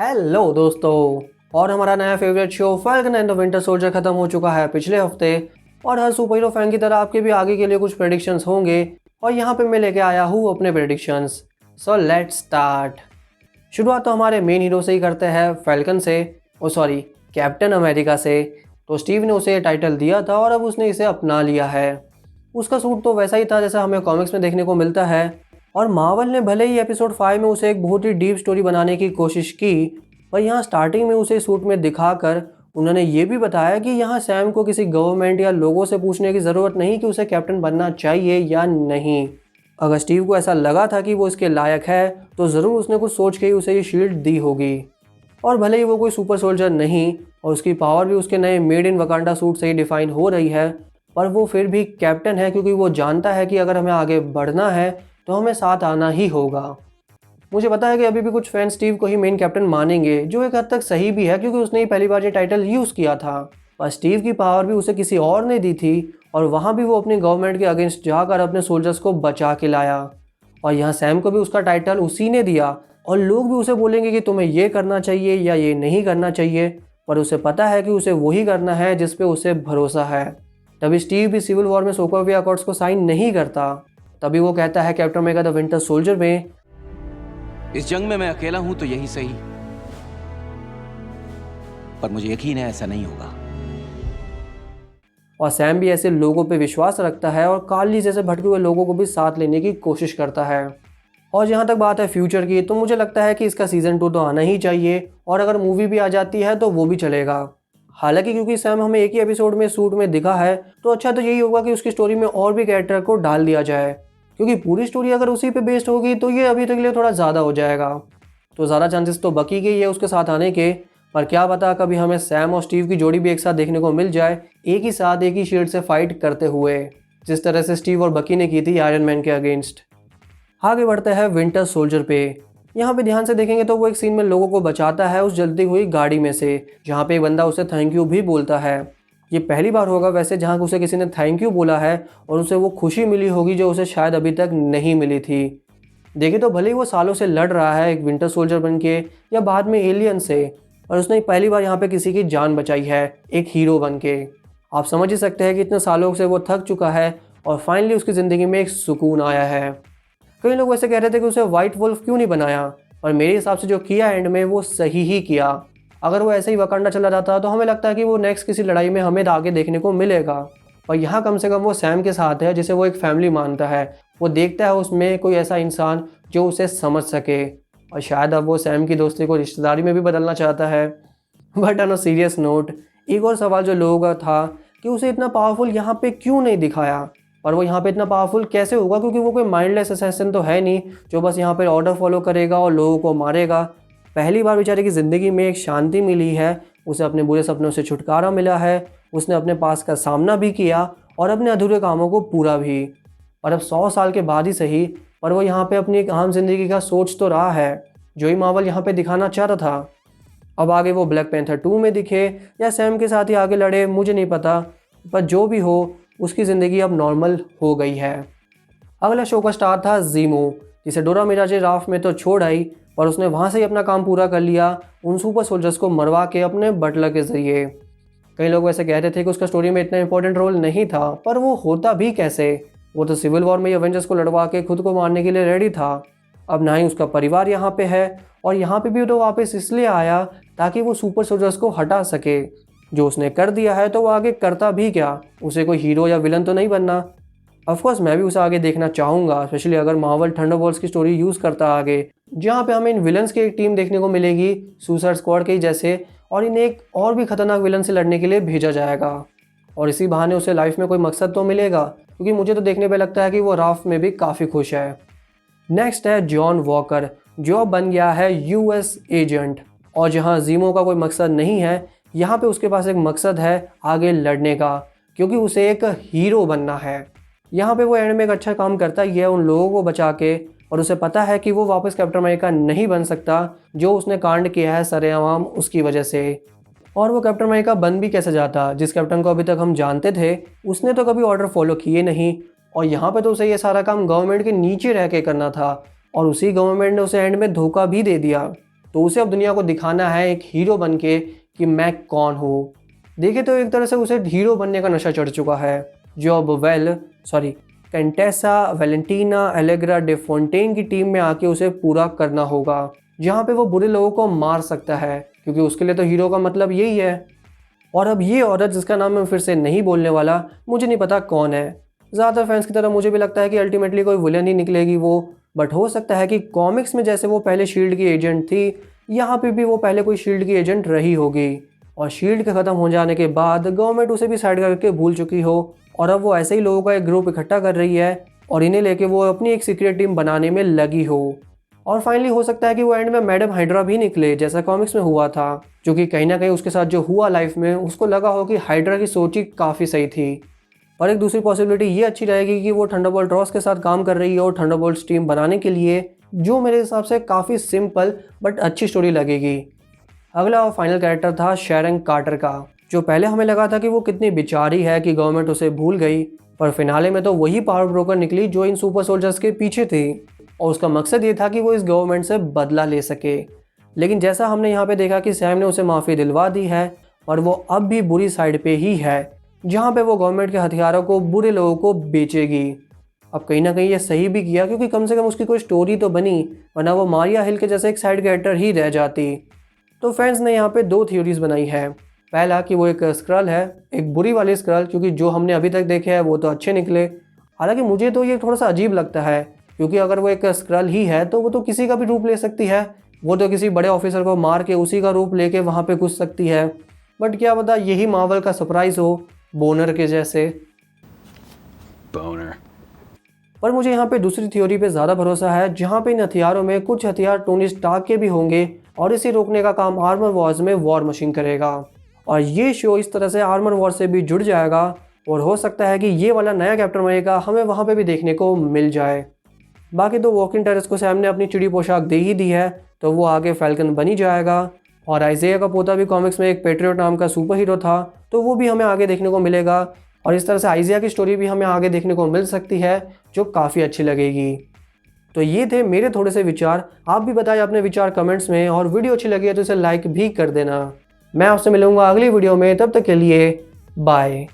Hello दोस्तों। और हमारा नया favourite show Falcon and the winter soldier खत्म हो चुका है पिछले हफ्ते। और हर सुपर हीरो फैन की तरह आपके भी आगे के लिए कुछ प्रेडिक्शंस होंगे और यहाँ पे मैं लेके आया हूँ अपने प्रेडिक्शंस। So let's start. शुरुआत तो हमारे मेन हीरो से ही करते हैं, फैल्कन से, ओ सॉरी कैप्टन अमेरिका से। तो स्टीव ने उसे टाइटल दिया था और अब उसने इसे अपना लिया है। उसका सूट तो वैसा ही था जैसा हमें कॉमिक्स में देखने को मिलता है। और मार्वल ने भले ही एपिसोड 5 में उसे एक बहुत ही डीप स्टोरी बनाने की कोशिश की, पर यहाँ स्टार्टिंग में उसे सूट में दिखाकर उन्होंने ये भी बताया कि यहाँ सैम को किसी गवर्नमेंट या लोगों से पूछने की ज़रूरत नहीं कि उसे कैप्टन बनना चाहिए या नहीं। अगर स्टीव को ऐसा लगा था कि वो इसके लायक है तो ज़रूर उसने कुछ सोच के ही उसे ये शील्ड दी होगी। और भले ही वो कोई सुपर सोल्जर नहीं और उसकी पावर भी उसके नए मेड इन वकांडा सूट से ही डिफाइन हो रही है, पर वो फिर भी कैप्टन है क्योंकि वो जानता है कि अगर हमें आगे बढ़ना है तो हमें साथ आना ही होगा। मुझे पता है कि अभी भी कुछ फैन स्टीव को ही मेन कैप्टन मानेंगे, जो एक हद तक सही भी है क्योंकि उसने ही पहली बार ये टाइटल यूज़ किया था। पर स्टीव की पावर भी उसे किसी और ने दी थी और वहाँ भी वो अपनी गवर्नमेंट के अगेंस्ट जाकर अपने सोल्जर्स को बचा के लाया। और यहाँ सैम को भी उसका टाइटल उसी ने दिया और लोग भी उसे बोलेंगे कि तुम्हें ये करना चाहिए या ये नहीं करना चाहिए, पर उसे पता है कि उसे वही करना है जिस पे उसे भरोसा है। तभी स्टीव भी सिविल वॉर में सोकोविया अकॉर्ड्स को साइन नहीं करता। तभी वो कहता है captain America the winter soldier में, इस जंग में मैं अकेला हूं तो यही सही, पर मुझे यकीन है ऐसा नहीं होगा। और सैम भी ऐसे लोगों पे विश्वास रखता है और कार्ली जैसे भटके हुए लोगों को भी साथ लेने की कोशिश करता है। और जहाँ तक बात है फ्यूचर की, तो मुझे लगता है कि इसका सीज़न 2 तो आना ही चाहिए और अगर मूवी भी आ जाती है तो वो भी चलेगा। हालांकि क्योंकि सैम हमें एक ही एपिसोड में सूट में दिखा है तो अच्छा तो यही होगा कि उसकी स्टोरी में और भी कैरेक्टर को डाल दिया जाए, क्योंकि पूरी स्टोरी अगर उसी पे बेस्ड होगी तो ये अभी तक के लिए थोड़ा ज़्यादा हो जाएगा। तो ज़्यादा चांसेस तो बकी के ही है उसके साथ आने के, पर क्या पता कभी हमें सैम और स्टीव की जोड़ी भी एक साथ देखने को मिल जाए, एक ही साथ एक ही शील्ड से फाइट करते हुए, जिस तरह से स्टीव और बकी ने की थी आयरन मैन के अगेंस्ट। आगे बढ़ते हैं विंटर सोल्जर पे। यहाँ पे ध्यान से देखेंगे तो वो एक सीन में लोगों को बचाता है उस जलती हुई गाड़ी में से, जहाँ पे एक बंदा उसे थैंक यू भी बोलता है। ये पहली बार होगा वैसे जहाँ उसे किसी ने थैंक यू बोला है और उसे वो खुशी मिली होगी जो उसे शायद अभी तक नहीं मिली थी। देखिए तो भले ही वो सालों से लड़ रहा है एक विंटर सोल्जर बन के या बाद में एलियन से, और उसने पहली बार यहाँ पे किसी की जान बचाई है एक हीरो बन के। आप समझ ही सकते हैं कि इतने सालों से वो थक चुका है और फाइनली उसकी ज़िंदगी में एक सुकून आया है। कई लोग वैसे कह रहे थे कि उसे वाइट वुल्फ क्यों नहीं बनाया, और मेरे हिसाब से जो किया एंड में वो सही ही किया। अगर वो ऐसे ही वकांडा चला जाता तो हमें लगता है कि वो नेक्स्ट किसी लड़ाई में हमें आगे देखने को मिलेगा, और यहाँ कम से कम वो सैम के साथ है जिसे वो एक फैमिली मानता है। वो देखता है उसमें कोई ऐसा इंसान जो उसे समझ सके, और शायद अब वो सैम की दोस्ती को रिश्तेदारी में भी बदलना चाहता है। But on a serious note, एक और सवाल जो लोगों का था कि उसे इतना पावरफुल यहाँ पे क्यों नहीं दिखाया, और वो यहाँ पे इतना पावरफुल कैसे होगा, क्योंकि वो कोई माइंडलेस असैसिन तो है नहीं जो बस यहाँ पे ऑर्डर फॉलो करेगा और लोगों को मारेगा। पहली बार बेचारे की ज़िंदगी में एक शांति मिली है, उसे अपने बुरे सपनों से छुटकारा मिला है, उसने अपने पास का सामना भी किया और अपने अधूरे कामों को पूरा भी। और अब 100 साल के बाद ही सही, पर वो यहाँ पे अपनी एक आम जिंदगी का सोच तो रहा है जो ही मार्वल यहाँ पे दिखाना चाहता था। अब आगे वो ब्लैक पैंथर 2 में दिखे या सैम के साथ ही आगे लड़े मुझे नहीं पता, पर जो भी हो उसकी ज़िंदगी अब नॉर्मल हो गई है। अगला शो का स्टार था ज़ीमो, जिसे डोरा मिराजे राफ में तो छोड़ आई, पर उसने वहाँ से ही अपना काम पूरा कर लिया उन सुपर सोल्जर्स को मरवा के अपने बटलर के ज़रिए। कई लोग वैसे कहते थे कि उसका स्टोरी में इतना इंपॉर्टेंट रोल नहीं था, पर वो होता भी कैसे, वो तो सिविल वॉर में एवेंजर्स को लड़वा के खुद को मारने के लिए रेडी था। अब ना ही उसका परिवार यहाँ पे है, और यहाँ पे भी तो वापस इसलिए आया ताकि वो सुपर सोल्जर्स को हटा सके। जो उसने कर दिया है तो वो आगे करता भी क्या, उसे कोई हीरो या विलन तो नहीं बनना। ऑफकोर्स मैं भी उसे आगे देखना चाहूँगा, स्पेशली अगर मार्वल थंडरबोल्ट्स की स्टोरी यूज़ करता आगे, जहाँ पे हमें इन विलन्स की एक टीम देखने को मिलेगी सुसाइड स्क्वाड के ही जैसे, और इन्हें एक और भी खतरनाक विलन से लड़ने के लिए भेजा जाएगा। और इसी बहाने उसे लाइफ में कोई मकसद तो मिलेगा, क्योंकि मुझे तो देखने पे लगता है कि वो राफ में भी काफ़ी खुश है। नेक्स्ट है जॉन वॉकर, जो अब बन गया है यूएस एजेंट। और जहाँ ज़ीमो का कोई मकसद नहीं है, यहाँ पे उसके पास एक मकसद है आगे लड़ने का, क्योंकि उसे एक हीरो बनना है। यहाँ पे वो एंड में एक अच्छा काम करता ही है उन लोगों को बचा के, और उसे पता है कि वो वापस कैप्टन अमेरिका नहीं बन सकता जो उसने कांड किया है सरेआम उसकी वजह से। और वो कैप्टन अमेरिका बन भी कैसे जाता, जिस कैप्टन को अभी तक हम जानते थे उसने तो कभी ऑर्डर फॉलो किए नहीं, और यहाँ पे तो उसे ये सारा काम गवर्नमेंट के नीचे रह के करना था, और उसी गवर्नमेंट ने उसे एंड में धोखा भी दे दिया। तो उसे अब दुनिया को दिखाना है एक हीरो बन के कि मैं कौन हूँ। देखे तो एक तरह से उसे हीरो बनने का नशा चढ़ चुका है, जो अब कैंटेसा वैलेंटीना एलेग्रा डे फोंटेन की टीम में आके उसे पूरा करना होगा, जहाँ पे वो बुरे लोगों को मार सकता है, क्योंकि उसके लिए तो हीरो का मतलब यही है। और अब ये औरत जिसका नाम मैं फिर से नहीं बोलने वाला, मुझे नहीं पता कौन है। ज़्यादातर फैंस की तरह मुझे भी लगता है कि अल्टीमेटली कोई विलन ही निकलेगी वो, बट हो सकता है कि कॉमिक्स में जैसे वो पहले शील्ड की एजेंट थी, यहाँ पे भी वो पहले कोई शील्ड की एजेंट रही होगी, और शील्ड के ख़त्म हो जाने के बाद गवर्नमेंट उसे भी साइड करके भूल चुकी हो, और अब वो ऐसे ही लोगों का एक ग्रुप इकट्ठा कर रही है और इन्हें लेके वो अपनी एक सीक्रेट टीम बनाने में लगी हो। और फाइनली हो सकता है कि वो एंड में मैडम हाइड्रा भी निकले, जैसा कॉमिक्स में हुआ था, जो कि कहीं ना कहीं उसके साथ जो हुआ लाइफ में, उसको लगा हो कि हाइड्रा की सोच ही काफ़ी सही थी। और एक दूसरी पॉसिबिलिटी ये अच्छी रहेगी कि वो थंडरबोल्ट रॉस के साथ काम कर रही है और थंडरबोल्ट टीम बनाने के लिए, जो मेरे हिसाब से काफ़ी सिंपल बट अच्छी स्टोरी लगेगी। अगला और फाइनल कैरेक्टर था शेरन कार्टर का, जो पहले हमें लगा था कि वो कितनी बेचारी है कि गवर्नमेंट उसे भूल गई, पर फिनाले में तो वही पावर ब्रोकर निकली जो इन सुपर सोल्जर्स के पीछे थी, और उसका मकसद ये था कि वो इस गवर्नमेंट से बदला ले सके। लेकिन जैसा हमने यहाँ पे देखा कि सैम ने उसे माफ़ी दिलवा दी है, और वो अब भी बुरी साइड पे ही है, जहाँ पे वो गवर्नमेंट के हथियारों को बुरे लोगों को बेचेगी। अब कहीं ना कहीं ये सही भी किया, क्योंकि कम से कम उसकी कोई स्टोरी तो बनी, वरना वो मारिया हिल के जैसे एक साइड कैरेक्टर ही रह जाती। तो फैंस ने यहाँ पे 2 थ्योरीज बनाई है। पहला कि वो एक स्क्रल है, एक बुरी वाली स्क्रल, क्योंकि जो हमने अभी तक देखे हैं वो तो अच्छे निकले। हालांकि मुझे तो ये थोड़ा सा अजीब लगता है, क्योंकि अगर वो एक स्क्रल ही है तो वो तो किसी का भी रूप ले सकती है, वो तो किसी बड़े ऑफिसर को मार के उसी का रूप लेके वहाँ पे घुस सकती है। बट क्या पता यही मार्वल का सरप्राइज हो, बोनर के जैसे। बोनर। पर मुझे यहाँ पे दूसरी थ्योरी पे ज़्यादा भरोसा है, जहाँ पे इन हथियारों में कुछ हथियार टोनी स्टार्क के भी होंगे, और इसे रोकने का काम आर्मर वॉर्स में वॉर मशीन करेगा, और ये शो इस तरह से आर्मर वॉर से भी जुड़ जाएगा, और हो सकता है कि ये वाला नया कैप्टन अमेरिका हमें वहाँ पे भी देखने को मिल जाए। बाकी तो वॉकिंग टेरेस को सैम ने अपनी चिड़ी पोशाक दे ही दी है, तो वो आगे फैल्कन बन ही जाएगा। और आइज़ाया का पोता भी कॉमिक्स में एक पेट्रियट नाम का सुपर हीरो था, तो वो भी हमें आगे देखने को मिलेगा, और इस तरह से आइज़ाया की स्टोरी भी हमें आगे देखने को मिल सकती है, जो काफ़ी अच्छी लगेगी। तो ये थे मेरे थोड़े से विचार। आप भी बताइए अपने विचार कमेंट्स में, और वीडियो अच्छी लगी है तो इसे लाइक भी कर देना। मैं आपसे मिलूंगा अगली वीडियो में, तब तक के लिए बाय।